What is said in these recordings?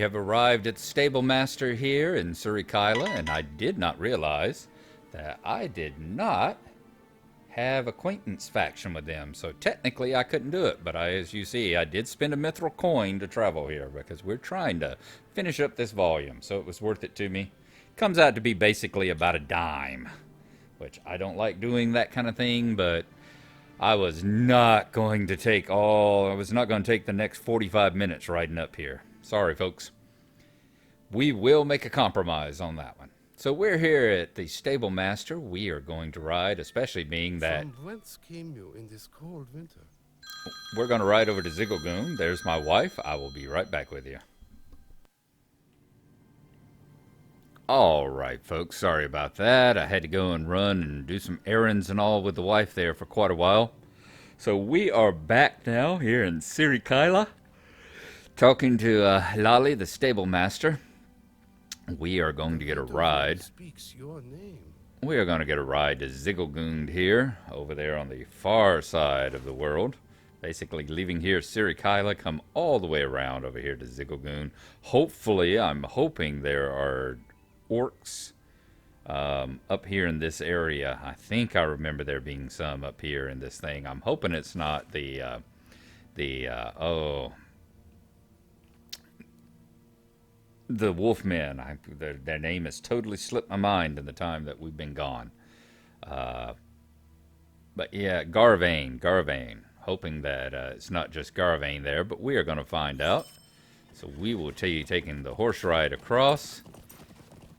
have arrived at the stable master here in Surikaila, and I did not realize that I did not have acquaintance faction with them. So technically I couldn't do it, but as you see, I did spend a mithril coin to travel here because we're trying to finish up this volume, so it was worth it to me. Comes out to be basically about a dime, which I don't like doing that kind of thing, but I was not going to take the next 45 minutes riding up here. Sorry, folks. We will make a compromise on that one. So we're here at the stable master. We are going to ride, especially being that... From whence came you in this cold winter? We're going to ride over to Zigglegoon. There's my wife. I will be right back with you. All right, folks. Sorry about that. I had to go and run and do some errands and all with the wife there for quite a while. So we are back now here in Surikaila, talking to Lolly, the stable master. We are going to get a ride. Speaks your name. We are going to get a ride to Zigglegoon here, over there on the far side of the world. Basically leaving here Surikaila, come all the way around over here to Zigglegoon. Hopefully, I'm hoping there are orcs up here in this area. I think I remember there being some up here in this thing. I'm hoping it's not the Wolfmen. Their name has totally slipped my mind in the time that we've been gone. But yeah, Garvane. Hoping that it's not just Garvane there, but we are going to find out. So we will tell you taking the horse ride across.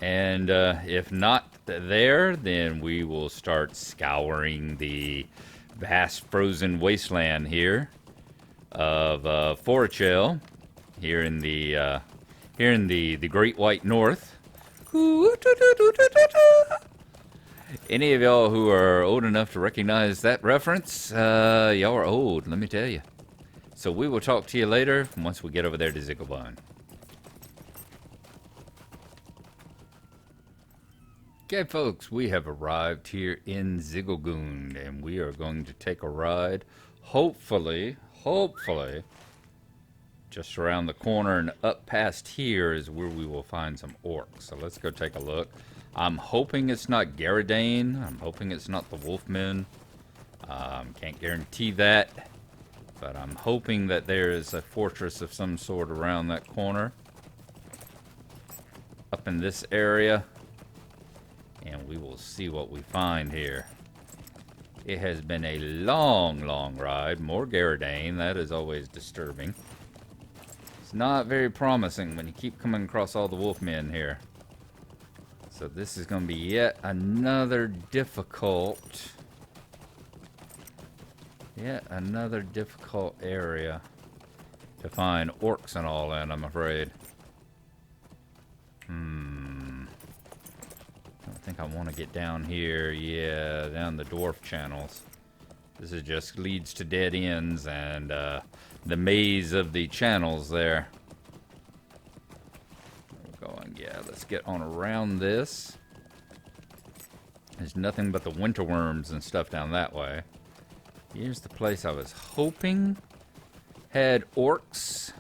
And if not there, then we will start scouring the vast frozen wasteland here of Forachel, here in the Great White North. Any of y'all who are old enough to recognize that reference, y'all are old, let me tell you. So we will talk to you later once we get over there to Zigglegoon. Okay, folks, we have arrived here in Zigglegoon, and we are going to take a ride, hopefully, just around the corner and up past here is where we will find some orcs. So let's go take a look. I'm hoping it's not Garridane. I'm hoping it's not the Wolfmen. Can't guarantee that, but I'm hoping that there is a fortress of some sort around that corner, up in this area. And we will see what we find here. It has been a long ride. More Garridane. That is always disturbing. It's not very promising when you keep coming across all the Wolfmen here. So this is going to be yet another difficult area to find orcs and all in, I'm afraid. I think I want to get down here, yeah, down the dwarf channels. This is just leads to dead ends and the maze of the channels there. We're going, yeah, let's get on around this. There's nothing but the winter worms and stuff down that way. Here's the place I was hoping had orcs.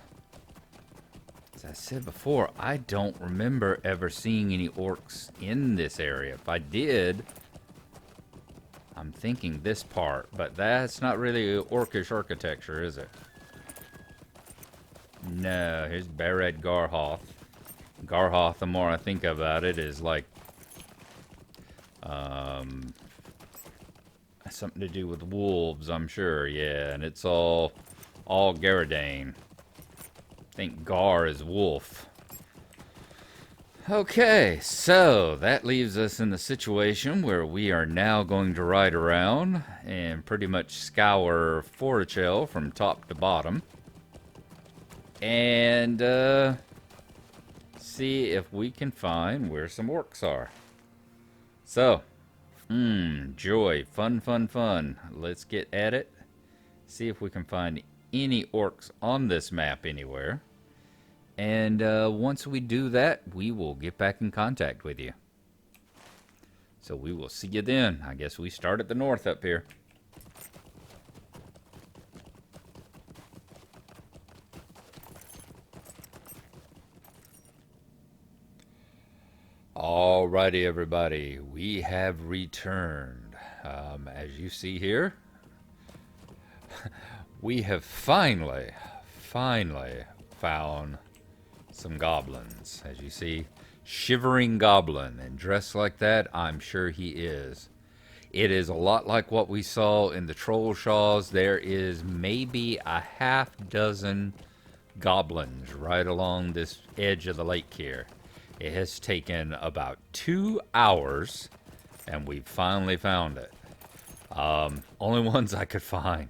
As I said before, I don't remember ever seeing any orcs in this area. If I did, I'm thinking this part, but that's not really orcish architecture, is it? No, here's Bared Garhoth. Garhoth, the more I think about it, is like something to do with wolves, I'm sure. Yeah, and it's all Garridane. I think Gar is wolf. Okay, so that leaves us in the situation where we are now going to ride around and pretty much scour Forachel from top to bottom. And see if we can find where some orcs are. So, joy, fun. Let's get at it. See if we can find any orcs on this map anywhere. And once we do that, we will get back in contact with you. So we will see you then. I guess we start at the north up here. Alrighty, everybody, we have returned. As you see here, we have finally found some goblins. As you see, shivering goblin, and dressed like that, I'm sure he is. It is a lot like what we saw in the troll shaws. There is maybe a half dozen goblins right along this edge of the lake here. It has taken about 2 hours, and we finally found it. Only ones I could find.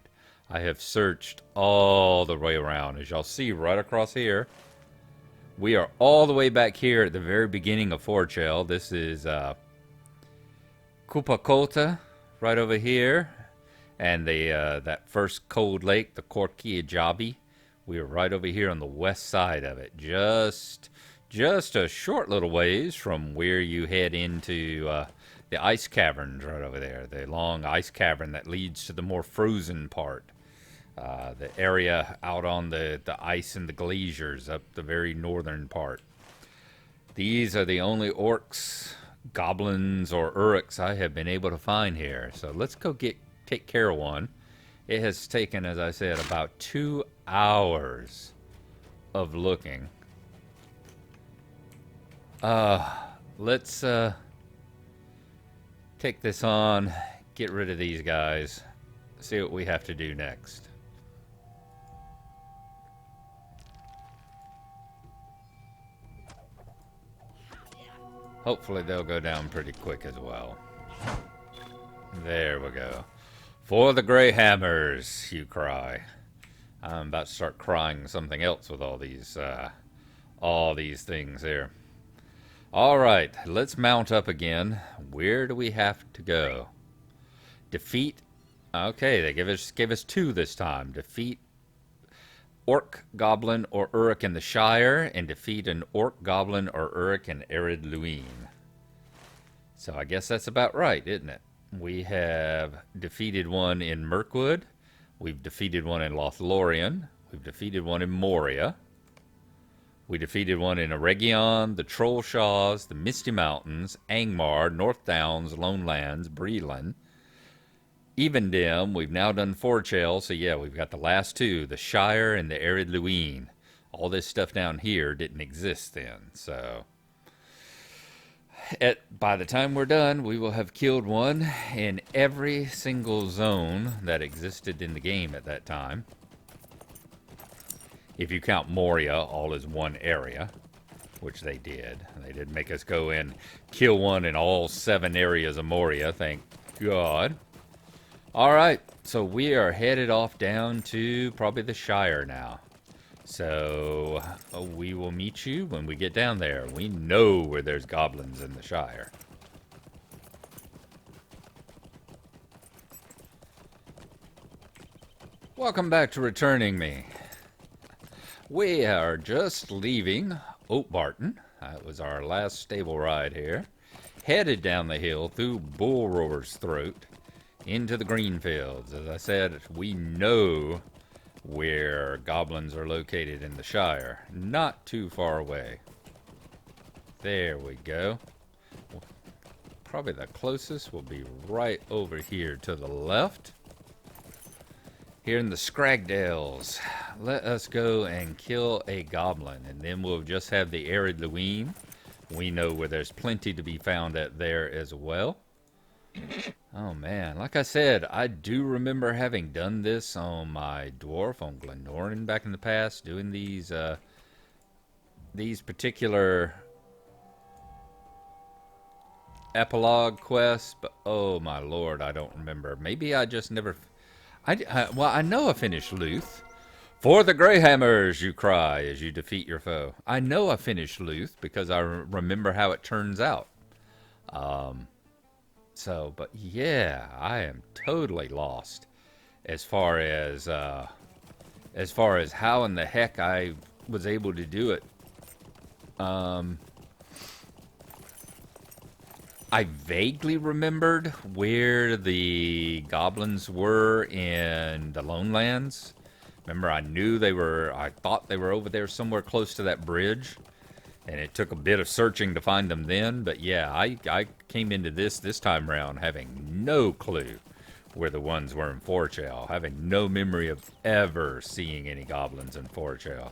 I have searched all the way around. As y'all see right across here, we are all the way back here at the very beginning of Forchel. This is Kupakota right over here, and the that first cold lake, the Korkiajabi. We are right over here on the west side of it, just a short little ways from where you head into the ice caverns right over there, the long ice cavern that leads to the more frozen part. The area out on the ice and the glaciers up the very northern part. These are the only orcs, goblins, or uruks I have been able to find here. So let's go take care of one. It has taken, as I said, about 2 hours of looking. Let's take this on, get rid of these guys, see what we have to do next. Hopefully they'll go down pretty quick as well. There we go. For the Grey Hammers, you cry. I'm about to start crying something else with all these things here. Alright, let's mount up again. Where do we have to go? Defeat. Okay, they gave us 2 this time. Defeat orc, goblin, or uruk in the Shire, and defeat an orc, goblin, or uruk in Ered Luin. So I guess that's about right, isn't it? We have defeated one in Mirkwood. We've defeated one in Lothlorien. We've defeated one in Moria. We defeated one in Eregion, the Troll Shaws, the Misty Mountains, Angmar, North Downs, Lone Lands, Breland. Evendim, we've now done Forchel, so yeah, we've got the last 2, the Shire and the Ered Luin. All this stuff down here didn't exist then, so by the time we're done, we will have killed one in every single zone that existed in the game at that time. If you count Moria all as one area, which they did. They did make us go in, kill one in all 7 areas of Moria, thank God. Alright, so we are headed off down to probably the Shire now. So we will meet you when we get down there. We know where there's goblins in the Shire. Welcome back to Returning Me. We are just leaving Oatbarton. That was our last stable ride here. Headed down the hill through Bull Roar's Throat into the green fields. As I said, we know where goblins are located in the Shire. Not too far away. There we go. Probably the closest will be right over here to the left. Here in the Scragdales, let us go and kill a goblin, and then we'll just have the Ered Luin. We know where there's plenty to be found at there as well. Oh man, like I said, I do remember having done this on my dwarf on Glendoran back in the past, doing these particular epilogue quests, but oh my lord, I don't remember. Maybe I just never... well, I know I finished Luth. For the Grey Hammers, you cry as you defeat your foe. I know I finished Luth because I remember how it turns out. But yeah, I am totally lost as far as how in the heck I was able to do it. I vaguely remembered where the goblins were in the Lone Lands. Remember, I thought they were over there somewhere close to that bridge. And it took a bit of searching to find them then, but yeah, I came into this time around having no clue where the ones were in Forchell, having no memory of ever seeing any goblins in Forchell.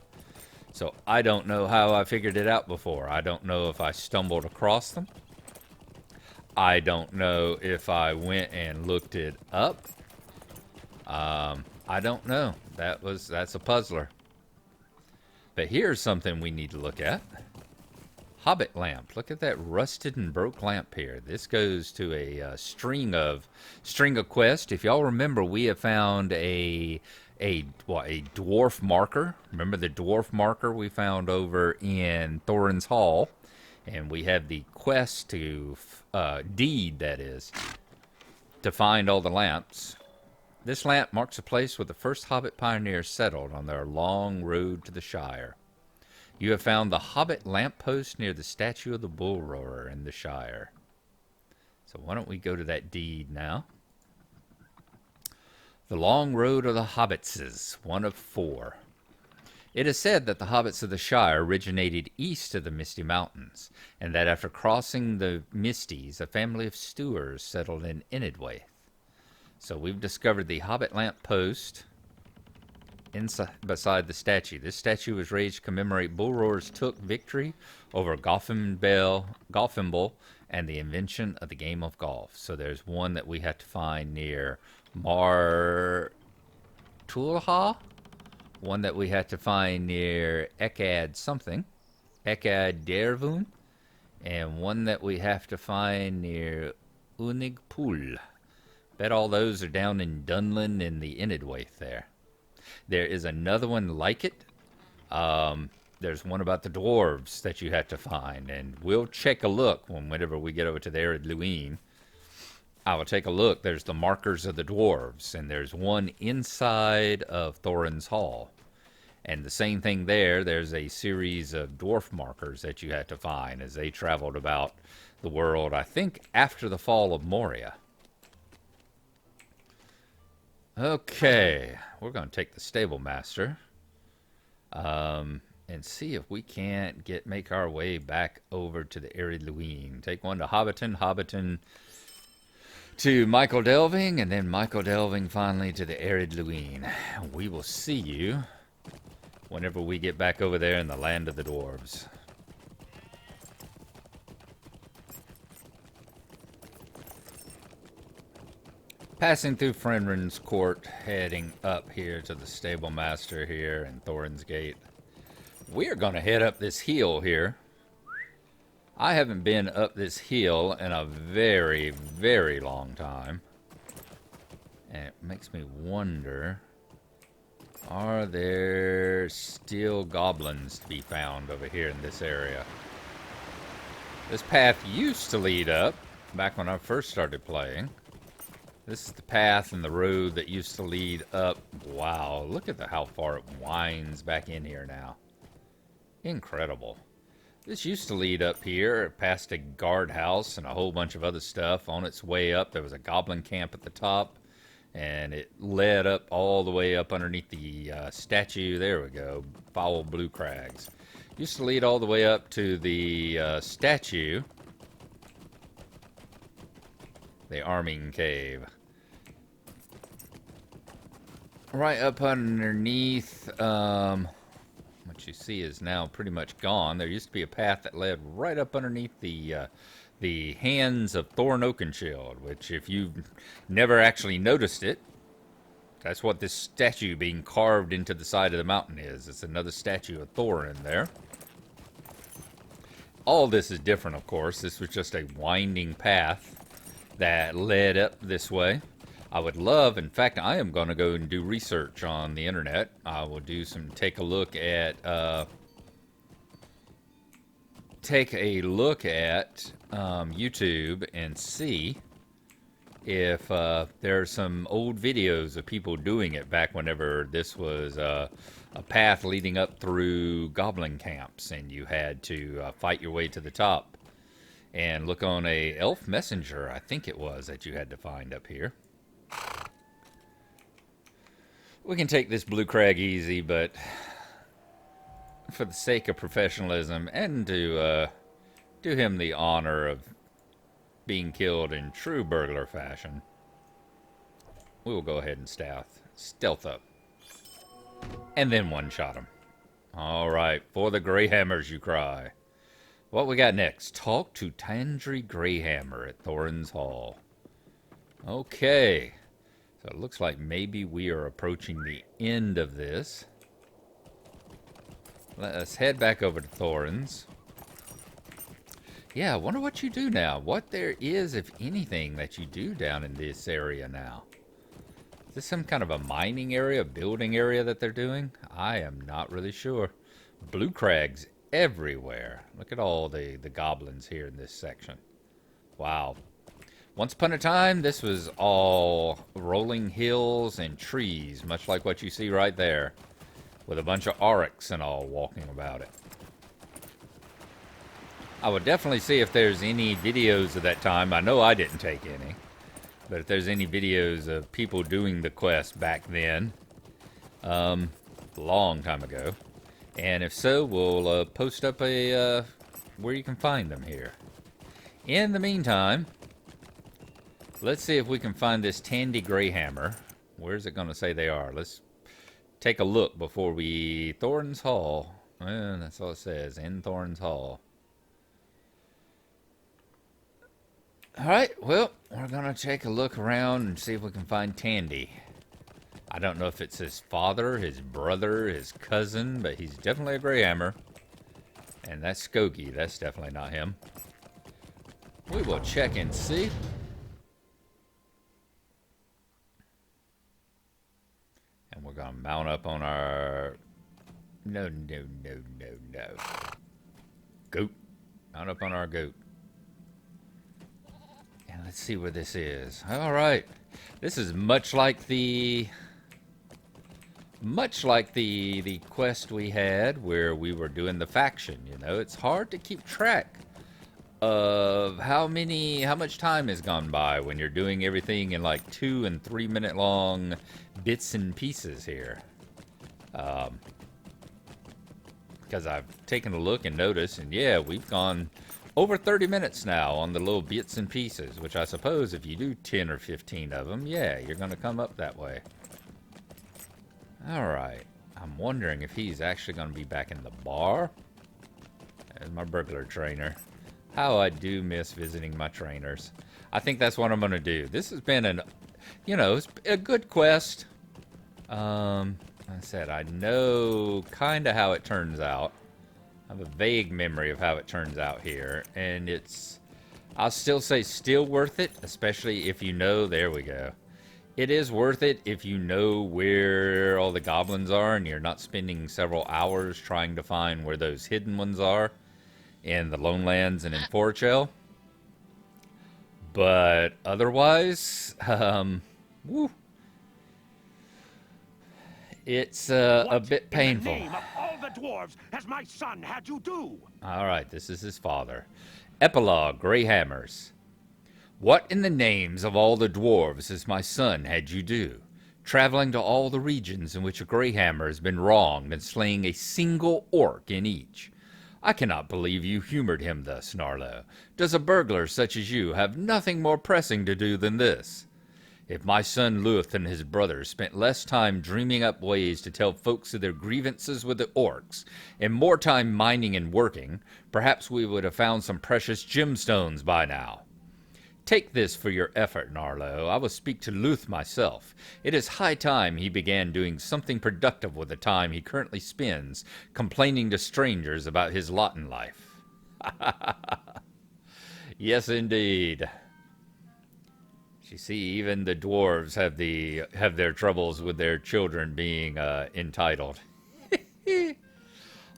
So I don't know how I figured it out before. I don't know if I stumbled across them. I don't know if I went and looked it up. I don't know. That's a puzzler. But here's something we need to look at. Hobbit lamp. Look at that rusted and broke lamp here. This goes to a string of quests. If y'all remember, we have found a dwarf marker. Remember the dwarf marker we found over in Thorin's Hall, and we have the quest to deed, that is, to find all the lamps. This lamp marks a place where the first Hobbit pioneers settled on their long road to the Shire. You have found the Hobbit lamppost near the statue of the Bull Roarer in the Shire. So why don't we go to that deed now? The Long Road of the Hobbitses, one of 4. It is said that the Hobbits of the Shire originated east of the Misty Mountains, and that after crossing the Misties, a family of stewards settled in Inedwaith. So we've discovered the Hobbit lamppost inside, beside the statue. This statue was raised to commemorate Bull Roar's took victory over Golfimble and the invention of the game of golf. So there's one that we have to find near Mar Tulha, one that we have to find near Ekad something, Ekad Dervun, and one that we have to find near Unigpool. Bet all those are down in Dunlin in the Inedwaith there. There is another one like it. There's one about the dwarves that you have to find, and we'll take a look whenever we get over to the Arid Luin. I will take a look. There's the markers of the dwarves, and there's one inside of Thorin's Hall. And the same thing there, there's a series of dwarf markers that you had to find as they traveled about the world, I think, after the fall of Moria. Okay, we're going to take the Stable Master and see if we can't make our way back over to the Arid Luin. Take one to Hobbiton to Michael Delving, and then Michael Delving finally to the Arid Luin. We will see you whenever we get back over there in the land of the dwarves. Passing through Fenrin's court, heading up here to the Stable Master here in Thorin's Gate. We are going to head up this hill here. I haven't been up this hill in a very, very long time. And it makes me wonder, are there still goblins to be found over here in this area? This path used to lead up, back when I first started playing. This is the path and the road that used to lead up. Wow, look at how far it winds back in here now. Incredible. This used to lead up here past a guardhouse and a whole bunch of other stuff. On its way up, there was a goblin camp at the top, and it led up all the way up underneath the statue. There we go, Foul Blue Crags. Used to lead all the way up to the statue, the Arming Cave. Right up underneath, what you see is now pretty much gone. There used to be a path that led right up underneath the hands of Thorin Oakenshield, which if you've never actually noticed it, that's what this statue being carved into the side of the mountain is. It's another statue of Thorin there. All this is different, of course. This was just a winding path that led up this way. I would love, in fact, I am going to go and do research on the internet. I will take a look at YouTube and see if there are some old videos of people doing it back whenever this was a path leading up through goblin camps, and you had to fight your way to the top. And look on a elf messenger, I think it was, that you had to find up here. We can take this blue crag easy, but for the sake of professionalism and to do him the honor of being killed in true burglar fashion, we will go ahead and stealth up. And then one-shot him. Alright, for the Greyhammers you cry. What we got next? Talk to Tandry Greyhammer at Thorin's Hall. Okay. So it looks like maybe we are approaching the end of this. Let's head back over to Thorin's. Yeah, I wonder what you do now. What there is, if anything, that you do down in this area now. Is this some kind of a mining area, building area that they're doing? I am not really sure. Blue crags everywhere. Look at all the goblins here in this section. Wow. Once upon a time, this was all rolling hills and trees, much like what you see right there, with a bunch of aurochs and all walking about it. I would definitely see if there's any videos of that time. I know I didn't take any, but if there's any videos of people doing the quest back then, long time ago, and if so, we'll post up a where you can find them here. In the meantime, let's see if we can find this Tandy Greyhammer. Where's it going to say they are? Let's take a look before we... Thorin's Hall. Well, that's all it says. In Thorin's Hall. Alright, well, we're going to take a look around and see if we can find Tandy. I don't know if it's his father, his brother, his cousin, but he's definitely a Greyhammer. And that's Skokie. That's definitely not him. We will check and see. And we're going to mount up on our... No. Goat. Mount up on our goat. And let's see where this is. Alright. This is much like the quest we had where we were doing the faction, you know. It's hard to keep track of how much time has gone by when you're doing everything in like 2 and 3 minute long bits and pieces here. Because I've taken a look and noticed, and yeah, we've gone over 30 minutes now on the little bits and pieces, which I suppose if you do 10 or 15 of them, yeah, you're going to come up that way. Alright, I'm wondering if he's actually going to be back in the bar. There's my burglar trainer. How I do miss visiting my trainers. I think that's what I'm going to do. This has been it's a good quest. Like I said, I know kind of how it turns out. I have a vague memory of how it turns out here. And I'll still say still worth it, especially if you know, there we go. It is worth it if you know where all the goblins are and you're not spending several hours trying to find where those hidden ones are in the Lone Lands and in Forchell. But otherwise, woo. It's a bit painful. In the name of all the dwarves has my son had you do? Alright, this is his father. Epilogue, Greyhammers. What in the names of all the dwarves has my son had you do? Traveling to all the regions in which a Greyhammer has been wronged and slaying a single orc in each. I cannot believe you humored him thus, Gnarlo. Does a burglar such as you have nothing more pressing to do than this? If my son Luth and his brothers spent less time dreaming up ways to tell folks of their grievances with the orcs, and more time mining and working, perhaps we would have found some precious gemstones by now. Take this for your effort, Gnarlo. I will speak to Luth myself. It is high time he began doing something productive with the time he currently spends complaining to strangers about his lot in life. Yes, indeed. You see, even the dwarves have their troubles with their children being entitled.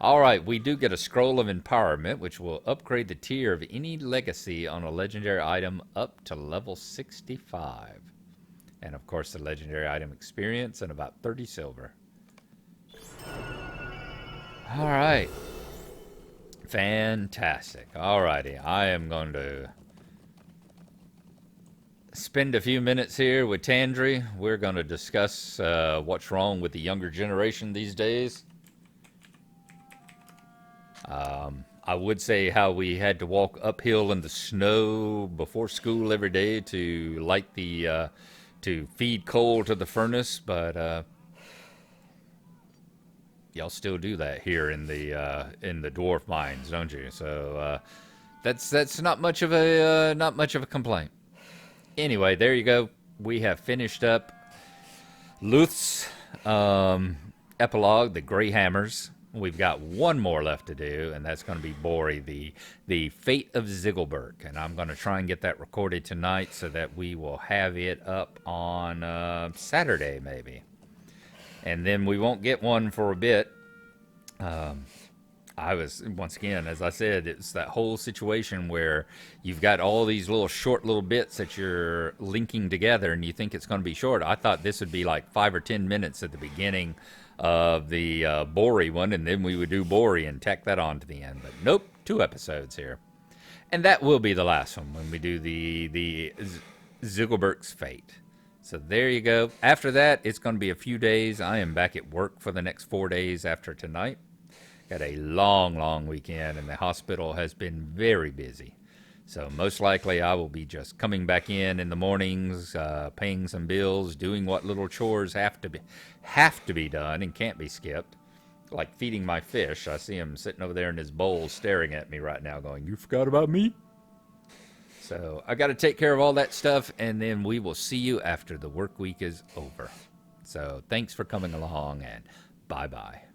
Alright, we do get a Scroll of Empowerment, which will upgrade the tier of any legacy on a legendary item up to level 65. And of course the legendary item experience and about 30 silver. Alright. Fantastic. Alrighty, I am going to spend a few minutes here with Tandry. We're going to discuss what's wrong with the younger generation these days. I would say how we had to walk uphill in the snow before school every day to light the to feed coal to the furnace, but y'all still do that here in the dwarf mines, don't you? So that's not much of a complaint. Anyway, there you go. We have finished up Luth's epilogue, the Grey Hammers. We've got one more left to do, and that's going to be Bori, the Fate of Ziggelberg. And I'm going to try and get that recorded tonight so that we will have it up on Saturday, maybe. And then we won't get one for a bit. I was, once again, as I said, it's that whole situation where you've got all these short little bits that you're linking together and you think it's going to be short. I thought this would be like 5 or 10 minutes at the beginning of the Bori one, and then we would do Bori and tack that on to the end. But nope, 2 episodes here. And that will be the last one when we do the Ziggelberg's Fate. So there you go. After that, it's going to be a few days. I am back at work for the next 4 days after tonight. Got a long weekend, and the hospital has been very busy. So most likely I will be just coming back in the mornings, paying some bills, doing what little chores have to be done and can't be skipped. Like feeding my fish. I see him sitting over there in his bowl staring at me right now going, "You forgot about me?" So I got to take care of all that stuff, and then we will see you after the work week is over. So thanks for coming along, and bye-bye.